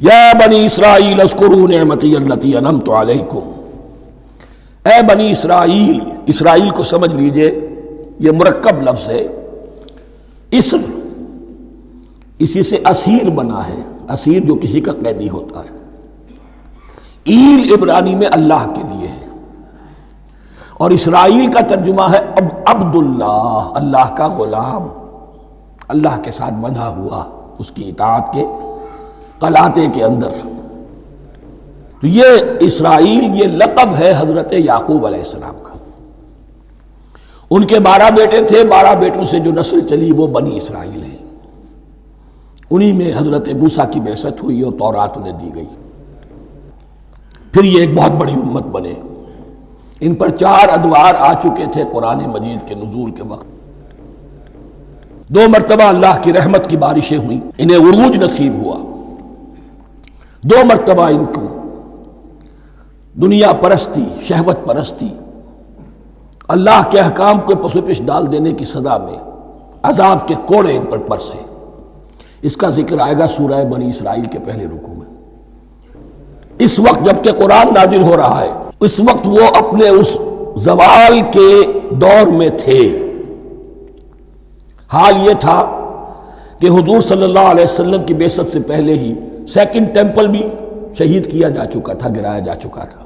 یا بنی اسرائیل اذکروا نعمتی التی انعمت علیکم، اے بنی اسرائیل، اسرائیل کو سمجھ لیجئے یہ مرکب لفظ ہے، اسر اسی سے اسیر بنا ہے، اسیر جو کسی کا قیدی ہوتا ہے، ایل عبرانی میں اللہ کے لیے ہے، اور اسرائیل کا ترجمہ ہے عبداللہ، اللہ کا غلام، اللہ کے ساتھ بندھا ہوا اس کی اطاعت کے قلاتے کے اندر۔ تو یہ اسرائیل یہ لقب ہے حضرت یعقوب علیہ السلام کا۔ ان کے 12 بیٹے تھے، 12 بیٹوں سے جو نسل چلی وہ بنی اسرائیل ہے، انہی میں حضرت موسیٰ کی بعثت ہوئی اور تورات انہیں دی گئی، پھر یہ ایک بہت بڑی امت بنے۔ ان پر 4 ادوار آ چکے تھے قرآن مجید کے نزول کے وقت، 2 مرتبہ اللہ کی رحمت کی بارشیں ہوئیں، انہیں عروج نصیب ہوا، 2 مرتبہ ان کو دنیا پرستی، شہوت پرستی، اللہ کے احکام کو پس و پیش ڈال دینے کی سزا میں عذاب کے کوڑے ان پر برسے۔ اس کا ذکر آئے گا سورہ بنی اسرائیل کے پہلے رکوع میں۔ اس وقت جب کہ قرآن نازل ہو رہا ہے، اس وقت وہ اپنے اس زوال کے دور میں تھے۔ حال یہ تھا کہ حضور صلی اللہ علیہ وسلم کی بعثت سے پہلے ہی 2nd ٹیمپل بھی شہید کیا جا چکا تھا، گرایا جا چکا تھا۔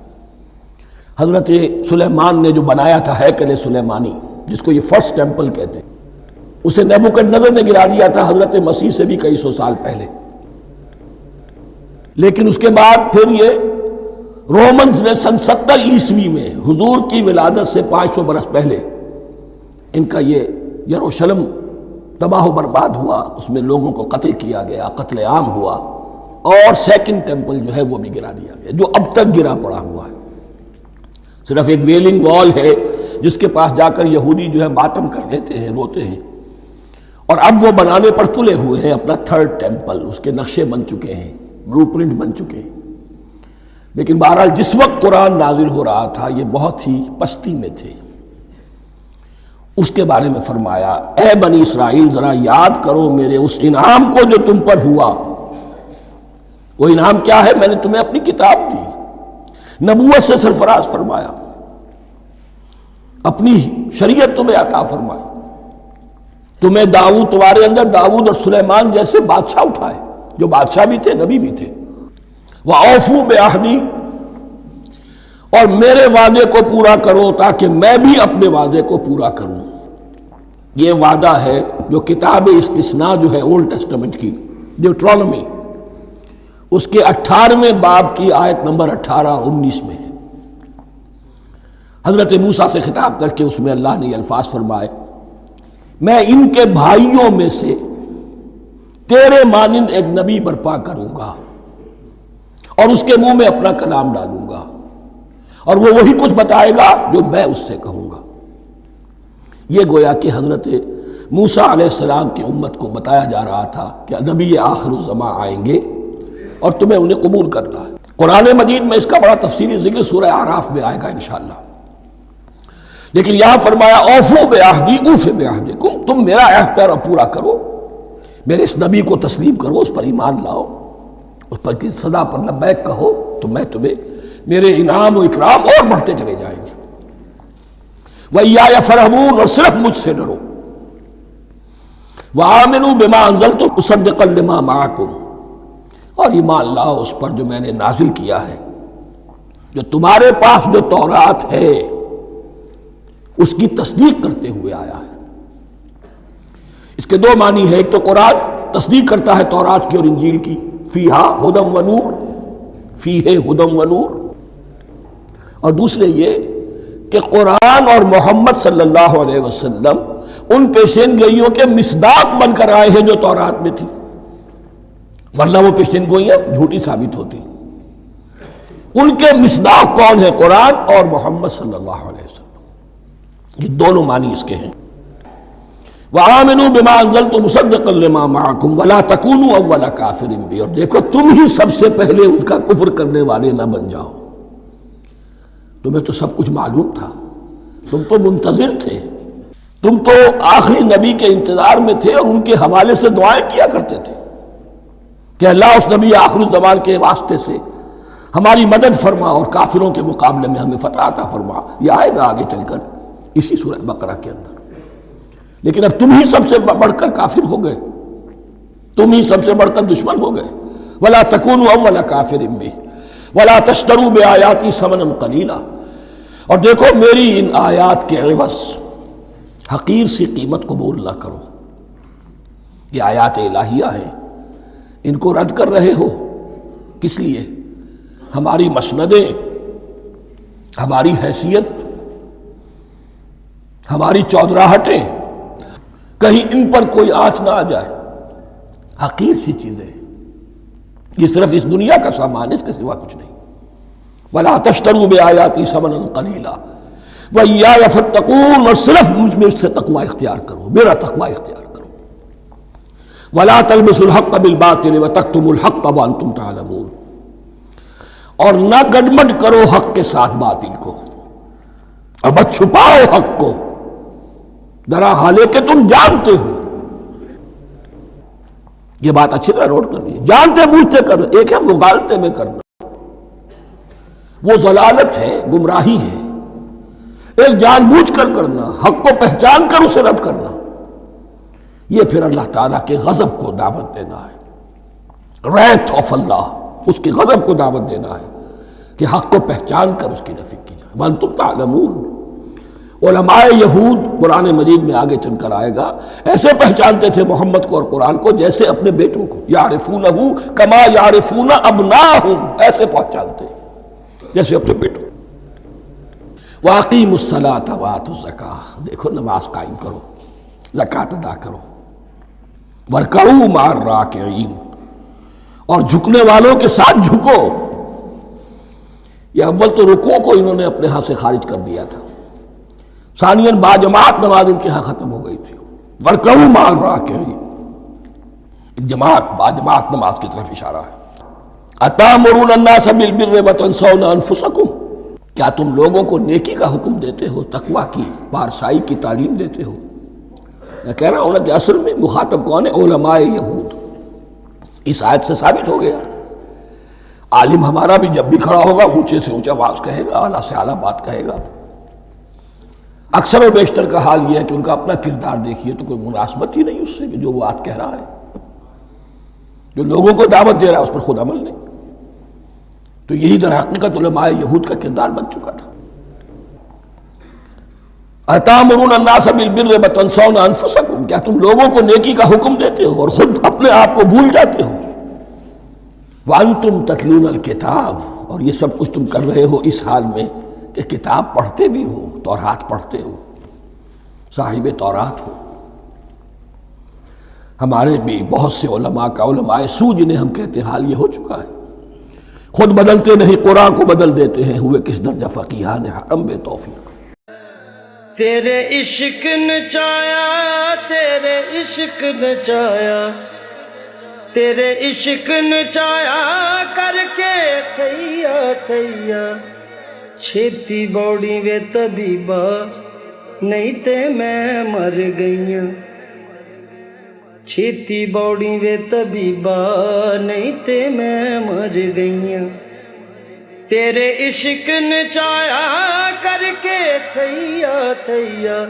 حضرت سلیمان نے جو بنایا تھا ہیکل سلیمانی، جس کو یہ 1st ٹیمپل کہتے ہیں، اسے نیبوکدنضر نے گرا دیا تھا حضرت مسیح سے بھی کئی 100 سال پہلے۔ لیکن اس کے بعد پھر یہ رومنز نے سن 70 عیسوی میں حضور کی ولادت سے 500 برس پہلے ان کا یہ یروشلم تباہ و برباد ہوا، اس میں لوگوں کو قتل کیا گیا، قتل عام ہوا، اور 2nd ٹیمپل جو ہے وہ بھی گرا دیا گیا، جو اب تک گرا پڑا ہوا ہے۔ صرف ایک ویلنگ وال ہے جس کے پاس جا کر یہودی جو ہے ماتم کر لیتے ہیں، روتے ہیں، اور اب وہ بنانے پر تلے ہوئے ہیں اپنا 3rd ٹیمپل، اس کے نقشے بن چکے ہیں، بلو پرنٹ بن چکے ہیں۔ لیکن بہرحال جس وقت قرآن نازل ہو رہا تھا یہ بہت ہی پستی میں تھے۔ اس کے بارے میں فرمایا، اے بنی اسرائیل ذرا یاد کرو میرے اس انعام کو جو تم پر ہوا۔ وہ انعام کیا ہے؟ میں نے تمہیں اپنی کتاب دی، نبوت سے سرفراز فرمایا، اپنی شریعت تمہیں عطا فرمائی، تمہیں تمہارے اندر داؤد اور سلیمان جیسے بادشاہ اٹھائے، جو بادشاہ بھی تھے، نبی بھی تھے۔ وَأَوْفُوا بِعَهْدِي، اور میرے وعدے کو پورا کرو تاکہ میں بھی اپنے وعدے کو پورا کروں۔ یہ وعدہ ہے جو کتاب استثناء جو ہے اولڈ ٹیسٹمنٹ کی، ڈیوٹرانومی، اس کے 18ویں باب کی آیت نمبر 18 اور 19 میں ہے۔ حضرت موسیٰ سے خطاب کر کے اس میں اللہ نے یہ الفاظ فرمائے، میں ان کے بھائیوں میں سے تیرے مانند ایک نبی برپا کروں گا اور اس کے منہ میں اپنا کلام ڈالوں گا، اور وہ وہی کچھ بتائے گا جو میں اس سے کہوں گا۔ یہ گویا کہ حضرت موسیٰ علیہ السلام کی امت کو بتایا جا رہا تھا کہ نبی آخر الزماں آئیں گے اور تمہیں انہیں قبول کرنا ہے۔ قرآن مجید میں اس کا بڑا تفصیلی ذکر سورہ اعراف میں آئے گا انشاءاللہ۔ لیکن یہاں فرمایا اوفوا بعہدی اوف بعہدکم، تم میرا عہد پورا کرو، میرے اس نبی کو تسلیم کرو، اس پر ایمان لاؤ، اس پر کی صدا پر لبیک کہو، تو میں تمہیں میرے انعام و اکرام اور بڑھتے چلے جائیں گے۔ وَإِيَّايَ فَارْهَبُونَ، اور صرف مجھ سے ڈرو۔ وَآمِنُوا بِمَا أَنزَلْتُ مُصَدِّقًا لِمَا مَعَكُمْ، اور ایمان لاؤ اس پر جو میں نے نازل کیا ہے، جو تمہارے پاس جو تورات ہے اس کی تصدیق کرتے ہوئے آیا ہے۔ اس کے 2 معنی ہے، ایک تو قرآن تصدیق کرتا ہے تورات کی اور انجیل کی، فیہا ھدی و نور، فیہ ھدی و نور، اور دوسرے یہ کہ قرآن اور محمد صلی اللہ علیہ وسلم ان پیشین گوئیوں کے مصداق بن کر آئے ہیں جو تورات میں تھی، ورنہ وہ پیشین گوئیاں جھوٹی ثابت ہوتی۔ ان کے مصداق کون ہے؟ قرآن اور محمد صلی اللہ علیہ وسلم۔ یہ دونوں معنی اس کے ہیں۔ وَآمِنُوا بِمَا أَنزَلْتُ مُصَدِّقًا لِمَا مَعَكُمْ وَلَا تَكُونُوا أَوَّلَ كَافِرٍ بِهِ، اور دیکھو تم ہی سب سے پہلے ان کا کفر کرنے والے نہ بن جاؤ۔ تمہیں تو سب کچھ معلوم تھا، تم تو منتظر تھے، تم تو آخری نبی کے انتظار میں تھے اور ان کے حوالے سے دعائیں کیا کرتے تھے کہ اللہ اس نبی آخر الزمان کے واسطے سے ہماری مدد فرما اور کافروں کے مقابلے میں ہمیں فتح عطا فرما. یہ آئے گا آگے چل کر اسی سورہ بقرہ کے اندر. لیکن اب تم ہی سب سے بڑھ کر کافر ہو گئے، تم ہی سب سے بڑھ کر دشمن ہو گئے. وَلَا تَكُونُوا أَوَّلَ كَافِرٍ بِهِ وَلَا تَشْتَرُوا بِآيَاتِي ثَمَنًا قَلِيلًا، اور دیکھو میری ان آیات کے عوض حقیر سی قیمت قبول نہ کرو. یہ آیات الہیہ ہیں، ان کو رد کر رہے ہو کس لیے؟ ہماری مسندیں، ہماری حیثیت، ہماری چودراہٹیں، کہیں ان پر کوئی آنچ نہ آ جائے. حقیر سی چیزیں، یہ صرف اس دنیا کا سامان ہے، اس کے سوا کچھ نہیں. وَلَا تَشْتَرُوا بِآيَاتِي ثَمَنًا قَلِيلًا وَإِيَّايَ فَاتَّقُونِ، اور صرف مجھ سے تقوی اختیار کرو، میرا تقوی اختیار کرو. وَلَا تَلْبِسُوا الْحَقَّ بِالْبَاطِلِ وَتَكْتُمُوا الْحَقَّ وَأَنْتُمْ تَعْلَمُونَ، اور نہ گڈمڈ کرو حق کے ساتھ باطل کو، اور مت چھپاؤ حق کو درا حالے کہ تم جانتے ہو. یہ بات اچھی طرح نوٹ کر لیجیے، جانتے بوجھتے کر، ایک ہے مغالطے میں کرنا، وہ ضلالت ہے، گمراہی ہے. ایک جان بوجھ کر کرنا، حق کو پہچان کر اسے رد کرنا، یہ پھر اللہ تعالیٰ کے غضب کو دعوت دینا ہے. ریت آف اللہ، اس کے غضب کو دعوت دینا ہے کہ حق کو پہچان کر اس کی نفی کی جائے. وَأَنْتُمْ تَعْلَمُونَ. علماء یہود قرآن مجید میں آگے چل کر آئے گا ایسے پہچانتے تھے محمد کو اور قرآن کو جیسے اپنے بیٹوں کو، یعرفونہ کما یعرفون ابناہم، ایسے پہچانتے جیسے اپنے بیٹوں. وَأَقِیمُوا الصَّلَاةَ وَآتُوا الزَّکَاةَ، دیکھو نماز قائم کرو، زکوٰۃ ادا کرو. وَارْکَعُوا مَعَ الرَّاکِعِینَ، اور جھکنے والوں کے ساتھ جھکو. یہ اول تو رکوع کو انہوں نے اپنے ہاں سے خارج کر دیا تھا، ثانیاً باجماعت نماز ان کے ہاں ختم ہو گئی تھی. وَارْکَعُوا مَعَ الرَّاکِعِینَ، جماعت باجماعت نماز کی طرف اشارہ ہے. أَتَأْمُرُونَ النَّاسَ بِالْبِرِّ وَتَنْسَوْنَ أَنفُسَكُمْ، کیا تم لوگوں کو نیکی کا حکم دیتے ہو، تقویٰ کی، پارسائی کی تعلیم دیتے ہو؟ میں کہہ رہا ہوں نا کہ اصل میں مخاطب کون ہے؟ علماء یہود. اس آیت سے ثابت ہو گیا عالم ہمارا بھی جب بھی کھڑا ہوگا اونچے سے اونچا آواز کہے گا، اعلیٰ سے اعلیٰ بات کہے گا. اکثر و بیشتر کا حال یہ ہے کہ ان کا اپنا کردار دیکھیے تو کوئی مناسبت ہی نہیں اس سے کہ جو وہ بات کہہ رہا ہے. جو لوگوں کو دعوت دے رہا ہے اس پر خود عمل نہیں. تو یہی در حقیقت علماء یہود کا کردار بن چکا تھا. أَتَأْمُرُونَ النَّاسَ بِالْبِرِّ وَتَنْسَوْنَ أَنفُسَكُمْ، کیا تم لوگوں کو نیکی کا حکم دیتے ہو اور خود اپنے آپ کو بھول جاتے ہو. وَأَنْتُمْ تَتْلُونَ الْكِتَابَ، اور یہ سب کچھ تم کر رہے ہو اس حال میں کہ کتاب پڑھتے بھی ہو، تورات پڑھتے ہو، صاحب تورات ہو. ہمارے بھی بہت سے علماء کا، علماء سو جنہیں ہم کہتے ہیں، حال یہ ہو چکا ہے. خود بدلتے نہیں، قرآن کو بدل دیتے ہیں. ہوئے کس درجہ فقیہان حرم بے توفیق. تیرے عشق نچایا، تیرے عشق نچایا، تیرے عشق نچایا کر کے تھیا تھیا. چھیتی بوڑی وے طبیبا، نہیں تے میں مر گئیاں. چھیتی بوڑی وے طبیبا، نہیں تے میں مر گئیاں. تیرے عشق نچایا کر کے تھیا تھیا.